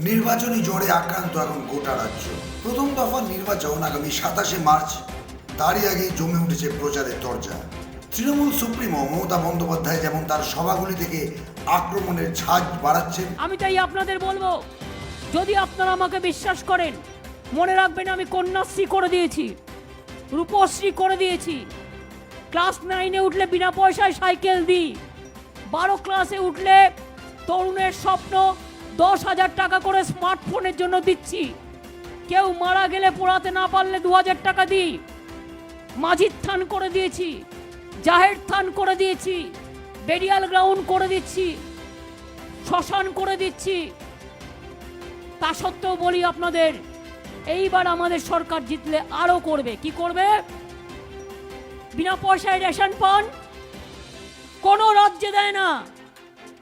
নির্বাচনী জ্বরে আক্রান্ত এখন গোটা রাজ্য। প্রথম দফা নির্বাচন আগামী 27শে মার্চ, তারই আগে জমে উঠেছে প্রচারের দরজা। তৃণমূল সুপ্রিমো মমতা বন্দ্যোপাধ্যায় যেমন তার সভাগুলি থেকে আক্রমণের ঝাঁজ বাড়াচ্ছেন। আমি তাই আপনাদের বলবো, যদি আপনারা আমাকে বিশ্বাস করেন, মনে রাখবেন আমি কন্যাশ্রী করে দিয়েছি, রূপশ্রী করে দিয়েছি, ক্লাস 9-এ উঠলে বিনা পয়সায় সাইকেল দিই, 12 ক্লাসে উঠলে তরুণের স্বপ্ন 10,000 টাকা করে স্মার্টফোনের জন্য দিচ্ছি, কেউ মারা গেলে পোড়াতে না পারলে 2,000 টাকা দিই, মাঝির থান করে দিয়েছি, জাহের থান করে দিয়েছি, বেরিয়াল গ্রাউন্ড করে দিচ্ছি, শ্মশান করে দিচ্ছি। তা সত্ত্বেও বলি আপনাদের, এইবার আমাদের সরকার জিতলে আরো করবে। কি করবে? বিনা পয়সায় রেশন পান কোনো রাজ্যে দেয় না,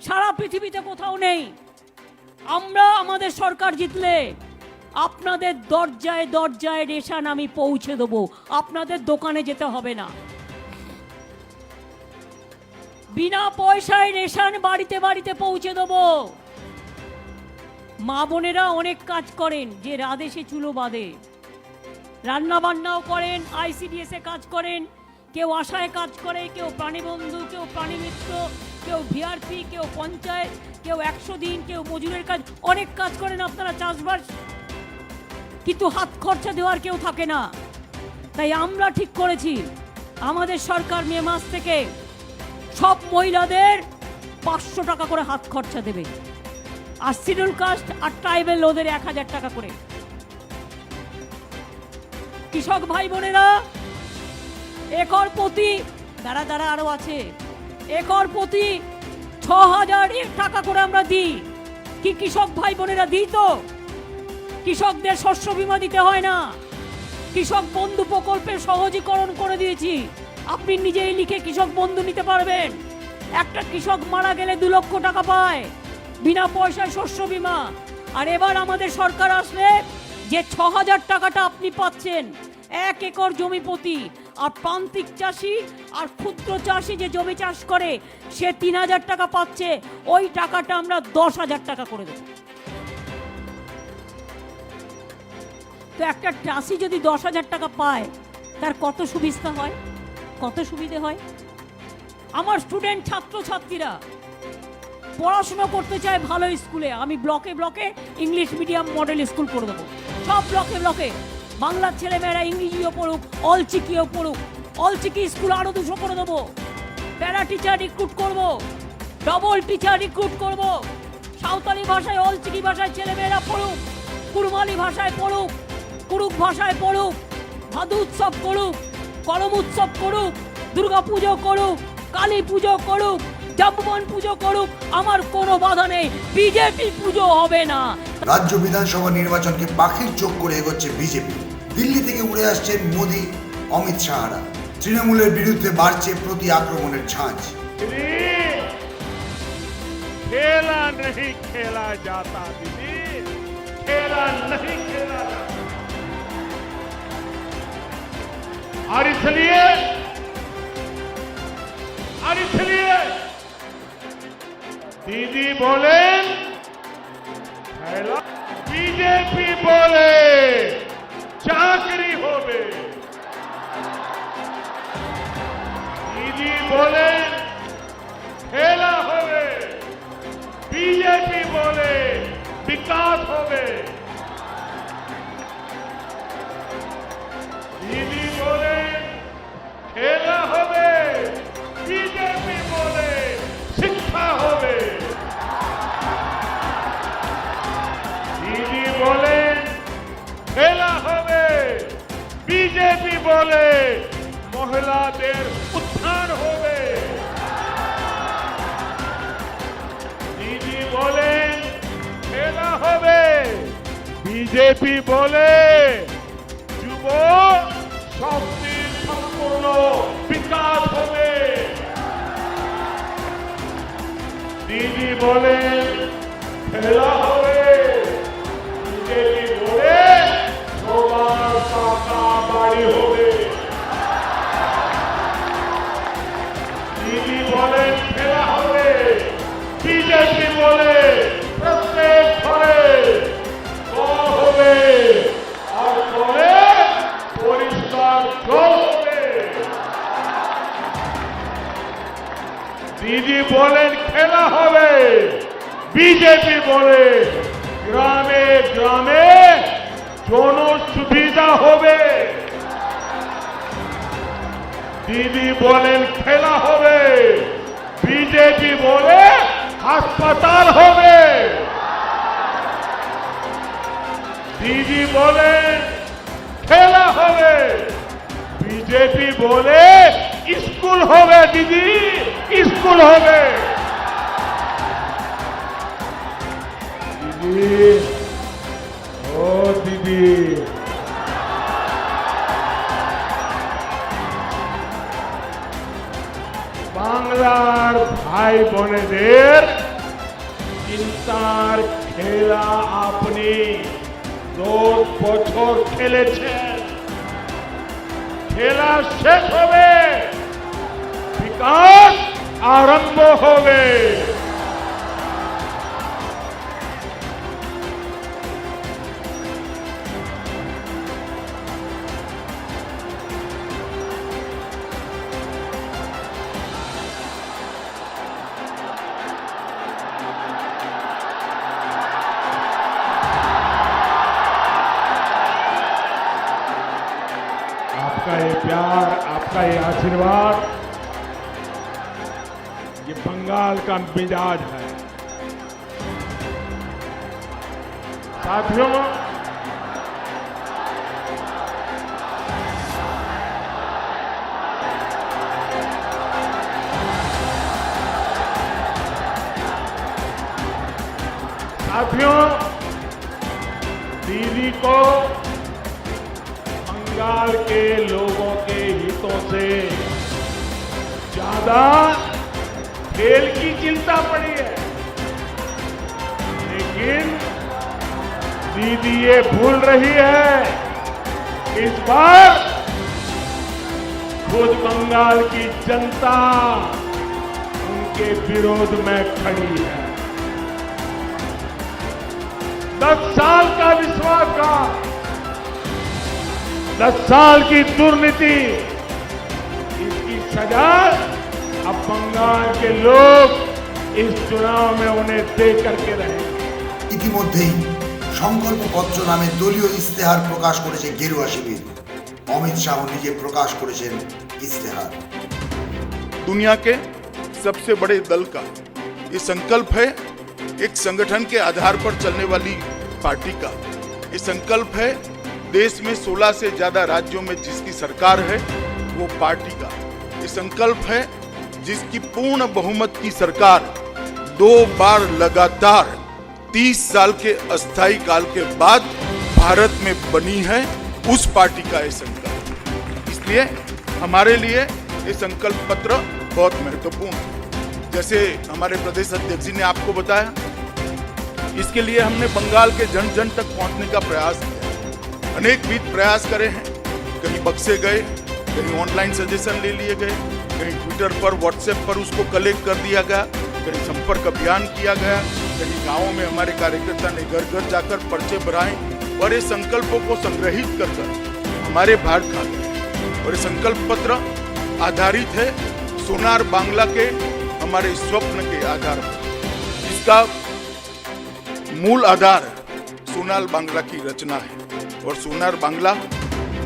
সারা পৃথিবীতে কোথাও নেই। আমরা আমাদের সরকার জিতলে আপনাদের দরজায় দরজায় রেশন আমি পৌঁছে দেবো, আপনাদের দোকানে যেতে হবে না। বিনা পয়সায় রেশন বাড়িতে বাড়িতে পৌঁছে দেবো। মা বোনেরা অনেক কাজ করেন, যে রাধেসে চুলো বাঁধে, রান্না বান্নাও করেন, ICDS-এ কাজ করেন, কেউ আশায় কাজ করে, কেউ প্রাণীবন্ধু, কেউ প্রাণী মিত্র, কেউ VRP, কেউ পঞ্চায়েত, কেউ 100 দিন, কেউ মজুরের কাজ, অনেক কাজ করেন আপনারা চাষবাস, কিন্তু হাত খরচা দেওয়ার কেউ থাকে না। তাই আমরা ঠিক করেছি, আমাদের সরকার মে মাস থেকে সব মহিলাদের 500 টাকা করে হাত খরচা দেবে, আর শিডিউল কাস্ট আর ট্রাইবেল ওদের 1000 টাকা করে। কৃষক ভাই বোনেরা একর প্রতি দাঁড়া আরো আছে, একর প্রতি 6,000 টাকা করে আমরা দিই। কি কৃষক ভাই বোনেরা দিই? তো কৃষকদের শস্য বীমা দিতে হয় না, কৃষক বন্ধু প্রকল্পের সহজীকরণ করে দিয়েছি। আপনি নিজেই লিখে কৃষক বন্ধু নিতে পারবেন। একটা কৃষক মারা গেলে 2 লক্ষ টাকা পায় বিনা পয়সায় শস্য বীমা। আর এবার আমাদের সরকার আসলে যে 6,000 টাকাটা আপনি পাচ্ছেন 1 একর জমি প্রতি, আর প্রান্তিক চাষি আর ক্ষুদ্র চাষি যে জমি চাষ করে সে 3,000 টাকা পাচ্ছে, ওই টাকাটা আমরা 10,000 টাকা করে দেব। তো একটা চাষি যদি 10,000 টাকা পায়, তার কত সুবিধা হয়, কত সুবিধে হয়। আমার স্টুডেন্ট ছাত্র ছাত্রীরা পড়াশোনা করতে চায় ভালো স্কুলে, আমি ব্লকে ব্লকে ইংলিশ মিডিয়াম মডেল স্কুল করে দেবো। সব ব্লকে ব্লকে বাংলার ছেলেমেয়েরা ইংরেজিও পড়ুক, অলচিকিও পড়ুক, অলচিকি স্কুল আরো 200 করে দেবো। প্যারা টিচার রিক্রুট করবো, ডবল টিচার রিক্রুট করবো। সাঁওতালি ভাষায়, অলচিকি ভাষায় ছেলেমেয়েরা পড়ুক, কুড়মালি ভাষায় পড়ুক, কুড়ুক ভাষায় পড়ুক, ভাদু উৎসব করুক, করম উৎসব করুক, দুর্গা পুজো করুক, কালী পুজো করুক, জব্বন পুজো করুক, আমার কোনো বাধা নেই। বিজেপি পুজো হবে না। রাজ্য বিধানসভা নির্বাচনকে পাখির চোখ করে এগোচ্ছে বিজেপি। দিল্লি থেকে উড়ে আসছেন মোদি, অমিত শাহরা। তৃণমূলের বিরুদ্ধে বাড়ছে প্রতি আক্রমণের ঝাঁজ। खेला नहीं खेला जाता दीदी, खेला नहीं खेला जाता। और इसलिए दीदी बोले खेला, बीजेपी बोले चाकरी होवे, दीदी बोले खेला होवे, बीजेपी बोले विकास होवे, दीदी बोले खेला होवे, बीजेपी बोले शिक्षा होवे, दीदी बोले खेला होवे, बीजेपी बोले महिलाদের उत्थान होवे, बोले खेला होवे, बीजेपी बोले যুব শক্তির সম্পূর্ণ বিকাশ হবে, দিদি বলে খেলা হবে, বিজেপি বলে সবার পাকা বাড়ি হবে, দিদি বলে খেলা হবে, बीजेपी बोले प्रत्येक घरे বিজেপি বলে গ্রামে গ্রামে জনসুবিধা হবে। দিদি বলেন খেলা হবে, বিজেপি বলে হাসপাতাল হবে। দিদি বলেন খেলা হবে, বিজেপি বলে স্কুল হবে। দিদি স্কুল হবে। দিদি ও দিদি, বাংলার ভাই বোনেদের চিন্তার খেলা আপনি 10 বছর খেলেছেন। খেলা শেষ হবে, বিকাশ আরম্ভ হবে। आपका ये प्यार, आपका ये आशीर्वाद, ये बंगाल का मिजाज है। साथियों, दीदी को बंगाल के लोगों के हितों से ज्यादा खेल की चिंता पड़ी है। लेकिन दीदी ये भूल रही है, इस बार खुद बंगाल की जनता उनके विरोध में खड़ी है। 10 साल का विश्वासघात, 10 साल की दुर्नीति, इसकी सजा अब बंगाल के लोग इस चुनाव में उन्हें दे करके रहेंगे। ইতিমধ্যেই সংকল্পপত্র নামে দলীয় ইস্তেহার প্রকাশ করেছে গেরুয়া শিবির। অমিত শাহ নিজে প্রকাশ করেছেন ইস্তেহার। दुनिया के सबसे बड़े दल का ये संकल्प है, एक संगठन के आधार पर चलने वाली पार्टी का ये संकल्प है। देश में 16 से ज्यादा राज्यों में जिसकी सरकार है वो पार्टी का ये संकल्प है, जिसकी पूर्ण बहुमत की सरकार 2 बार लगातार 30 साल के अस्थायी काल के बाद भारत में बनी है, उस पार्टी का ये संकल्प। इसलिए हमारे लिए ये संकल्प पत्र बहुत महत्वपूर्ण है। जैसे हमारे प्रदेश अध्यक्ष जी ने आपको बताया, इसके लिए हमने बंगाल के जन जन तक पहुंचने का प्रयास किया। अनेक विध प्रयास करे हैं, कहीं बक्से गए, कहीं ऑनलाइन सजेशन ले लिए गए, कहीं ट्विटर पर व्हाट्सएप पर उसको कलेक्ट कर दिया गया, कहीं संपर्क अभियान किया गया, कहीं गाँवों में हमारे कार्यकर्ता ने घर घर जाकर पर्चे भराए और ये संकल्पों को संग्रहित कर हमारे बाहर खा गए। और ये संकल्प पत्र आधारित है सोनार बांग्ला के हमारे स्वप्न के आधार पर। इसका मूल आधार सोनार बांग्ला की रचना है और सोनार बांग्ला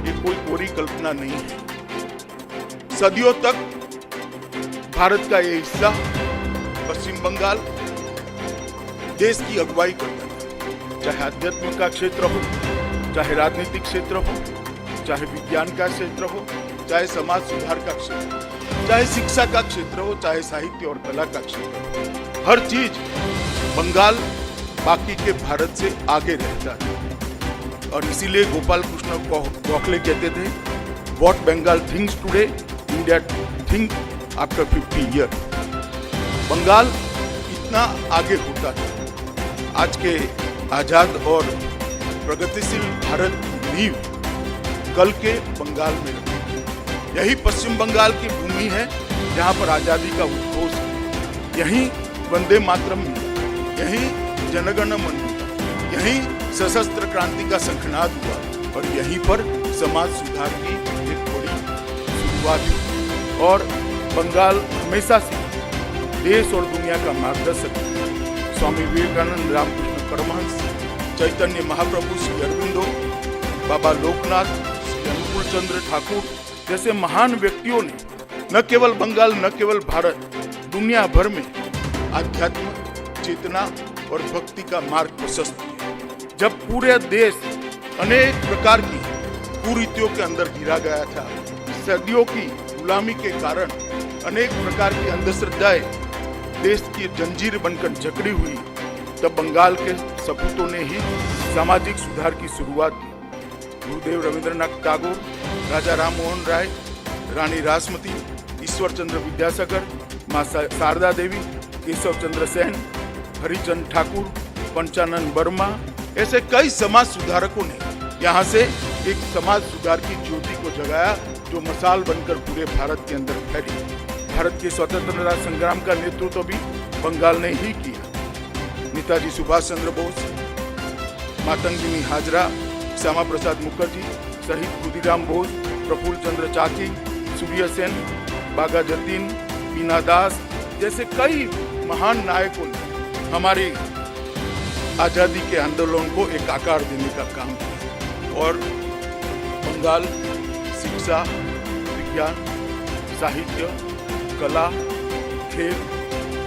ये कोई कोरी कल्पना नहीं है। सदियों तक भारत का ये हिस्सा पश्चिम बंगाल देश की अगुवाई करता था, चाहे अध्यात्म का क्षेत्र हो, चाहे राजनीतिक क्षेत्र हो, चाहे विज्ञान का क्षेत्र हो, चाहे समाज सुधार का क्षेत्र हो, चाहे शिक्षा का क्षेत्र हो, चाहे साहित्य और कला का क्षेत्र हो। हर चीज बंगाल बाकी के भारत से आगे रहता है। और इसीलिए गोपाल कृष्ण गोखले कहते थे, what Bengal thinks today India think after 50 year. Bengal इतना आगे होता है। आज के आजाद और प्रगतिशील भारत की नींव कल के बंगाल में रखी। यही पश्चिम बंगाल की भूमि है जहां पर आजादी का उद्घोष है। यहीं वंदे मातरम मिला, यहीं जनगण मन मिला, यहीं सशस्त्र क्रांति का शंखनाद हुआ और यहीं पर समाज सुधार की एक बड़ी शुरुआत हुई। और बंगाल हमेशा से देश और दुनिया का मार्गदर्शक स्वामी विवेकानंद, रामकृष्ण परमहंस, चैतन्य महाप्रभु, श्री अरविंदो, बाबा लोकनाथ, श्री अनुकूल चंद्र ठाकुर जैसे महान व्यक्तियों ने न केवल बंगाल, न केवल भारत, दुनिया भर में आध्यात्म, चेतना और भक्ति का मार्ग प्रशस्त किया। जब पूरे देश अनेक प्रकार की कुरीतियों के अंदर घिरा गया था, सदियों की गुलामी के कारण अनेक प्रकार की अंधश्रद्धाएं देश की जंजीर बनकर जकड़ी हुई, तब बंगाल के सपूतों ने ही सामाजिक सुधार की शुरुआत की। गुरुदेव रविंद्रनाथ टैगोर, राजा राम मोहन राय, रानी रासमती, ईश्वर चंद्र विद्यासागर, माँ शारदा देवी, केशव चंद्र सेन, हरिचंद ठाकुर, पंचानन वर्मा, ऐसे कई समाज सुधारकों ने यहाँ से एक समाज सुधार की ज्योति को जगाया, जो मसाल बनकर पूरे भारत के अंदर फैली। भारत के स्वतंत्रता संग्राम का नेतृत्व भी बंगाल ने ही किया। नेताजी सुभाष चंद्र बोस, मातंगिनी हाजरा, श्यामा प्रसाद मुखर्जी, शहीद खुदीराम बोस, प्रफुल्ल चंद्र चाकी, सूर्य सेन, बागा जतीन, बीना दास जैसे कई महान नायकों ने हमारी आजादी के आंदोलन को एक आकार देने का काम किया। और बंगाल शिक्षा, विज्ञान, साहित्य, कला, खेल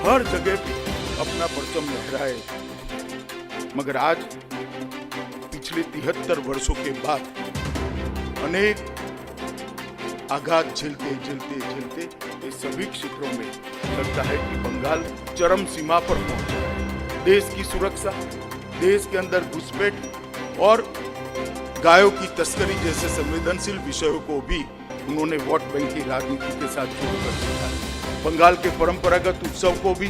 हर जगह पे अपना परचम लहराए। मगर आज पिछले 73 वर्षों के बाद अनेक आघात झेलते झेलते झेलते ये सभी क्षेत्रों में लगता है कि बंगाल चरम सीमा पर पहुंचा है। देश की सुरक्षा, देश के अंदर घुसपैठ और गायों की तस्करी जैसे संवेदनशील विषयों को भी उन्होंने वोट बैंक की राजनीति के साथ जोड़कर देखा है। बंगाल के परंपरागत उत्सव को भी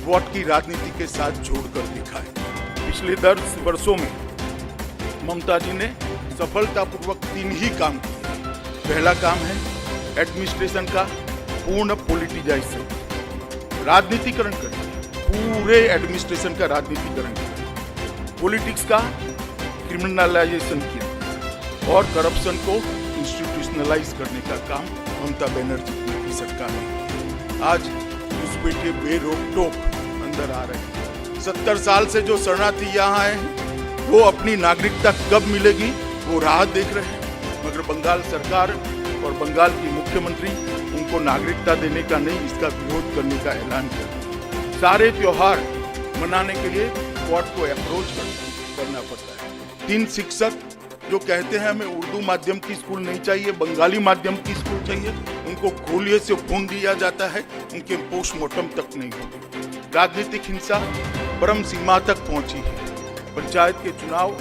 वोट की राजनीति के साथ जोड़कर देखा है। पिछले 10 वर्षों में ममता जी ने सफलतापूर्वक 3 ही काम किए। पहला काम है एडमिनिस्ट्रेशन का पूर्ण पॉलिटिजाइजेशन, राजनीतिकरण करें, पूरे एडमिनिस्ट्रेशन का राजनीतिकरण किया। पॉलिटिक्स का क्रिमिनलाइजेशन किया और करप्शन को इंस्टीट्यूशनलाइज करने का काम ममता बनर्जी की सरकार ने। आज घुसपैठिए बेरोक टोक अंदर आ रहे हैं। 70 साल से जो शरणार्थी यहाँ आए हैं वो अपनी नागरिकता कब मिलेगी वो राह देख रहे हैं। मगर बंगाल सरकार और बंगाल की मुख्यमंत्री उनको नागरिकता देने का नहीं, इसका विरोध करने का ऐलान किया। सारे त्योहार मनाने के लिए कोर्ट को अप्रोच करना पड़ता है। 3 शिक्षक जो कहते हैं हमें उर्दू माध्यम की स्कूल नहीं चाहिए, बंगाली माध्यम की स्कूल चाहिए, उनको गोलियों से भून दिया जाता है, उनके पोस्टमार्टम तक नहीं होते। राजनीतिक हिंसा परम सीमा तक पहुंची है। पंचायत के चुनाव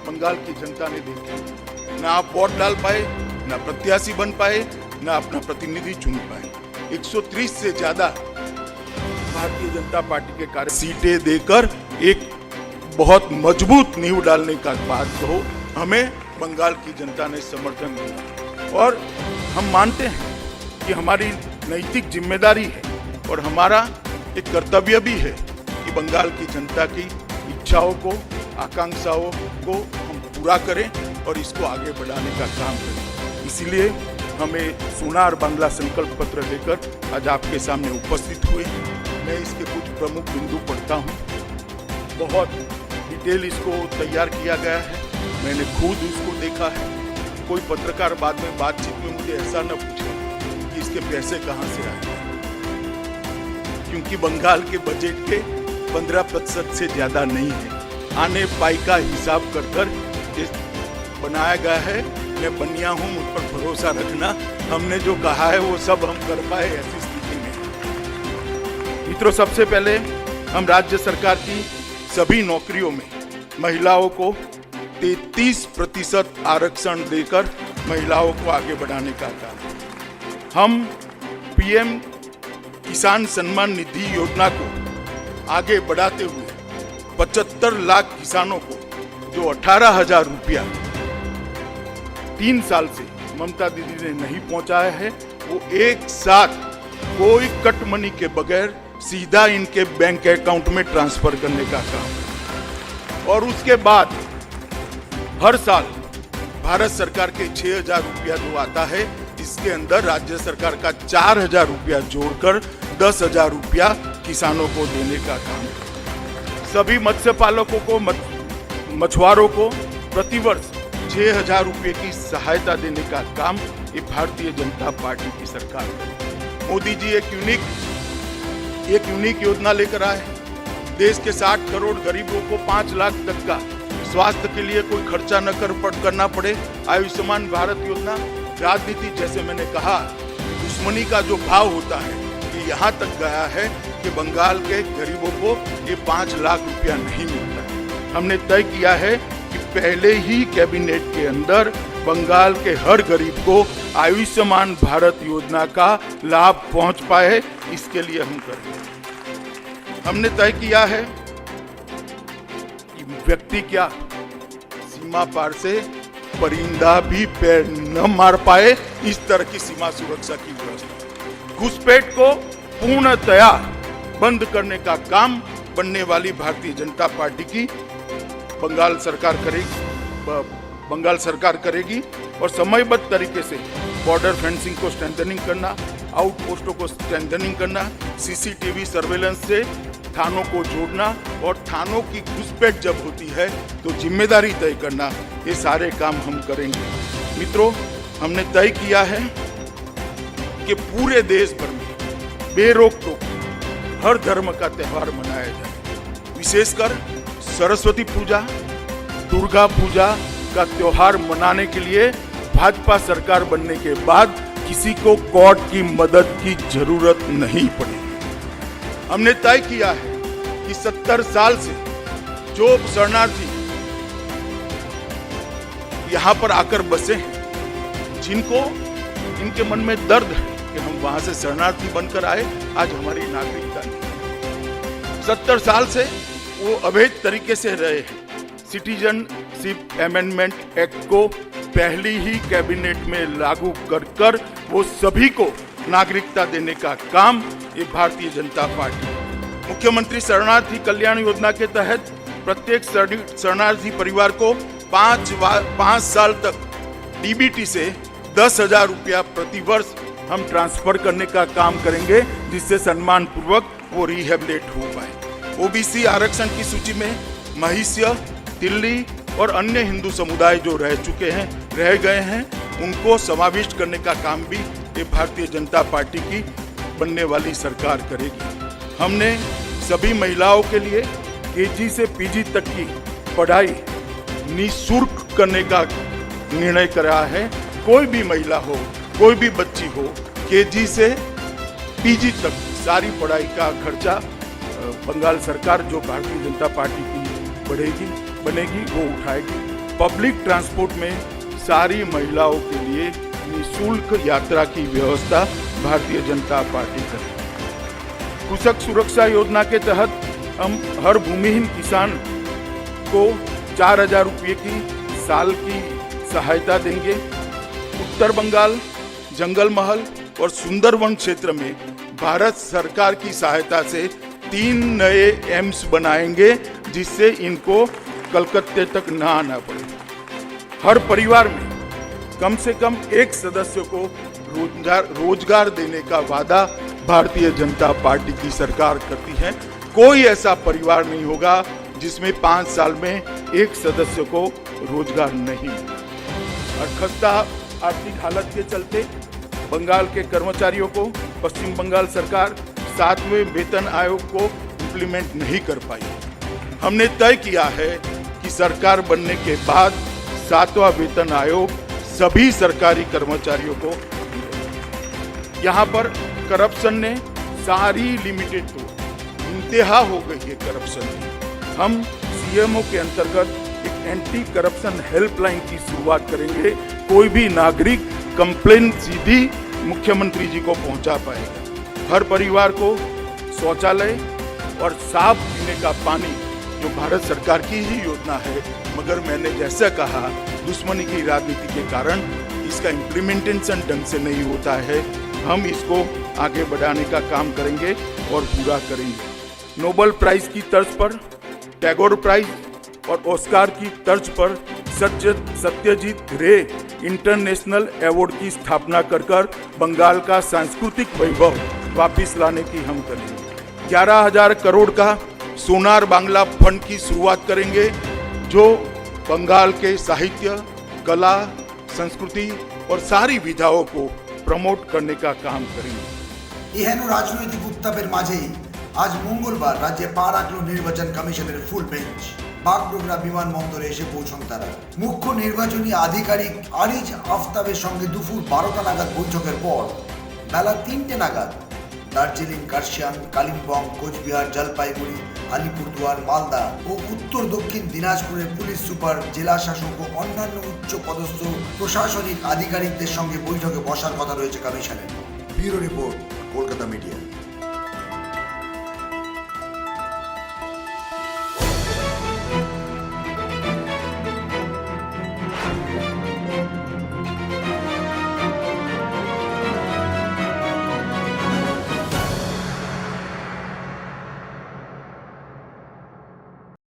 बंगाल की जनता ने देखे, ना आप वोट डाल पाए, ना प्रत्याशी बन पाए, ना अपना प्रतिनिधि चुन पाए। 130 से ज्यादा भारतीय जनता पार्टी के कार्य सीटें देकर एक बहुत मजबूत नींव डालने का बात हो, हमें बंगाल की जनता ने समर्थन दिया। और हम मानते हैं कि हमारी नैतिक जिम्मेदारी है और हमारा एक कर्तव्य भी है कि बंगाल की जनता की इच्छाओं को, आकांक्षाओं को हम पूरा करें और इसको आगे बढ़ाने का काम करें। इसीलिए हमें सोनार बांग्ला संकल्प पत्र लेकर आज आपके सामने उपस्थित हुए। मैं इसके कुछ प्रमुख बिंदु पढ़ता हूँ। बहुत डिटेल इसको तैयार किया गया है, मैंने खुद इसको देखा है। कोई पत्रकार बाद में बातचीत में मुझे ऐसा न पूछे कि इसके पैसे कहाँ से आए, क्योंकि बंगाल के बजट के 15% से ज्यादा नहीं है। आने पाई का हिसाब कर बनाया गया है। मैं बनिया हूँ, मुझ पर भरोसा रखना, हमने जो कहा है वो सब हम कर पाए ऐसी स्थिति में। मित्रों, सबसे पहले हम राज्य सरकार की सभी नौकरियों में महिलाओं को 33% आरक्षण देकर महिलाओं को आगे बढ़ाने का काम। हम पीएम किसान सम्मान निधि योजना को आगे बढ़ाते हुए 75 लाख किसानों को जो 18,000 रुपया 3 साल से ममता दीदी ने नहीं पहुंचाया है, वो एक साथ कोई कट मनी के बगैर सीधा इनके बैंक अकाउंट में ट्रांसफर करने का काम। और उसके बाद हर साल भारत सरकार के 6,000 रुपया जो आता है, इसके अंदर राज्य सरकार का 4,000 रुपया जोड़कर 10,000 रुपया किसानों को देने का काम। सभी मत्स्य पालकों को, मछुआरों को प्रतिवर्ष 6,000 रुपये की सहायता देने का काम ये भारतीय जनता पार्टी की सरकार करे। मोदी जी एक यूनिक योजना लेकर आए। देश के 60 करोड़ गरीबों को 5 लाख तक का स्वास्थ्य के लिए कोई खर्चा न करना पड़े। आयुष्मान भारत योजना। राजनीति, जैसे मैंने कहा, दुश्मनी का जो भाव होता है ये यहाँ तक गया है कि बंगाल के गरीबों को ये 5 लाख रुपया नहीं मिलता है। हमने तय किया है कि पहले ही कैबिनेट के अंदर बंगाल के हर गरीब को आयुष्मान भारत योजना का लाभ पहुंच पाए, इसके लिए हम करेंगे। हमने तय किया है कि व्यक्ति क्या, सीमा पार से परिंदा भी पैर न मार पाए, इस तरह की सीमा सुरक्षा की व्यवस्था। घुसपैठ को पूर्णतया बंद करने का काम बनने वाली भारतीय जनता पार्टी की बंगाल सरकार करेगी और समयबद्ध तरीके से बॉर्डर फेंसिंग को स्ट्रेंथनिंग करना, आउटपोस्टों को स्ट्रेंथनिंग करना, सीसीटीवी सर्वेलेंस से थानों को जोड़ना और थानों की घुसपैठ जब होती है तो जिम्मेदारी तय करना, ये सारे काम हम करेंगे। मित्रों, हमने तय किया है कि पूरे देश भर में बेरोक-टोक हर धर्म का त्योहार मनाया जाए। विशेषकर सरस्वती पूजा, दुर्गा पूजा का त्योहार मनाने के लिए भाजपा सरकार बनने के बाद किसी को कोर्ट की मदद की जरूरत नहीं पड़ेगी। हमने तय किया है कि 70 साल से जो शरणार्थी यहाँ पर आकर बसे हैं, जिनको इनके मन में दर्द है कि हम वहां से शरणार्थी बनकर आए, आज हमारी नागरिकता नहीं। 70 साल से वो अवैध तरीके से रहे हैं। सिटीजनशिप अमेंडमेंट एक्ट को पहली ही कैबिनेट में लागू कर वो सभी को नागरिकता देने का काम ये भारतीय जनता पार्टी। मुख्यमंत्री शरणार्थी कल्याण योजना के तहत प्रत्येक शरणार्थी परिवार को 5 साल तक डीबीटी से 10,000 रुपया प्रतिवर्ष हम ट्रांसफर करने का काम करेंगे, जिससे सम्मान पूर्वक वो रिहेबिलिट हो पाए। ओबीसी आरक्षण की सूची में महिष्य, दिल्ली और अन्य हिंदू समुदाय जो रह गए हैं, उनको समाविष्ट करने का काम भी ये भारतीय जनता पार्टी की बनने वाली सरकार करेगी। हमने सभी महिलाओं के लिए केजी से पीजी तक की पढ़ाई निःशुल्क करने का निर्णय करा है। कोई भी महिला हो, कोई भी बच्ची हो, केजी से पीजी तक सारी पढ़ाई का खर्चा बंगाल सरकार, जो भारतीय जनता पार्टी की बनेगी, वो उठाएगी। पब्लिक ट्रांसपोर्ट में सारी महिलाओं के लिए निःशुल्क यात्रा की व्यवस्था भारतीय जनता पार्टी करेगी। कृषक सुरक्षा योजना के तहत हम हर भूमिहीन किसान को 4,000 रुपये की साल की सहायता देंगे। उत्तर बंगाल, जंगल महल और सुंदरवन क्षेत्र में भारत सरकार की सहायता से 3 नए एम्स बनाएंगे, जिससे इनको कलकत्ते तक न आना पड़े। हर परिवार में कम से कम एक सदस्य को रोजगार देने का वादा भारतीय जनता पार्टी की सरकार करती है। कोई ऐसा परिवार नहीं होगा जिसमें 5 साल में एक सदस्य को रोजगार नहीं। और खस्ता आर्थिक हालत के चलते बंगाल के कर्मचारियों को पश्चिम बंगाल सरकार 7वें वेतन आयोग को इम्प्लीमेंट नहीं कर पाई। हमने तय किया है कि सरकार बनने के बाद 7वां वेतन आयोग सभी सरकारी कर्मचारियों को। यहाँ पर करप्शन ने सारी लिमिटेड तो इंतहा हो गई है करप्शन की। हम सीएमओ के अंतर्गत एक एंटी करप्शन हेल्पलाइन की शुरुआत करेंगे। कोई भी नागरिक कंप्लेन सीधी मुख्यमंत्री जी को पहुंचा पाएगा। हर परिवार को शौचालय और साफ पीने का पानी, जो भारत सरकार की ही योजना है, मगर मैंने जैसा कहा दुश्मनी की राजनीति के कारण इसका इम्प्लीमेंटेशन ढंग से नहीं होता है। हम इसको आगे बढ़ाने का काम करेंगे और पूरा करेंगे। नोबेल प्राइज की तर्ज पर, टैगोर प्राइज और ऑस्कार की तर्ज पर सत्यजीत रे इंटरनेशनल अवार्ड की स्थापना कर बंगाल का सांस्कृतिक वैभव वापिस लाने की हम करेंगे। 11,000 करोड़ का सोनार बांग्ला फंड की शुरुआत करेंगे, जो बंगाल के साहित्य, कला, संस्कृति और सारी विधाओं को प्रमोट करने का काम करेंगे। এহেন রাজনৈতিক উত্তাপের মাঝেই আজ মঙ্গলবার রাজ্যে পা রাখল নির্বাচন কমিশনের ফুল বেঞ্চ। বাগডোগরা বিমানবন্দরে এসে পৌঁছন তারা। মুখ্য নির্বাচনী আধিকারিক আরিজ আফতাবের সঙ্গে দুপুর 12টা নাগাদ বৈঠকের পর বেলা 3টে নাগাদ দার্জিলিং, কার্শিয়াং, কালিম্পং, কোচবিহার, জলপাইগুড়ি, আলিপুরদুয়ার, মালদা ও উত্তর দক্ষিণ দিনাজপুরের পুলিশ সুপার, জেলা শাসক ও অন্যান্য উচ্চ পদস্থ প্রশাসনিক আধিকারিকদের সঙ্গে বৈঠকে বসার কথা রয়েছে কমিশনের। Bureau report, Kolkata media.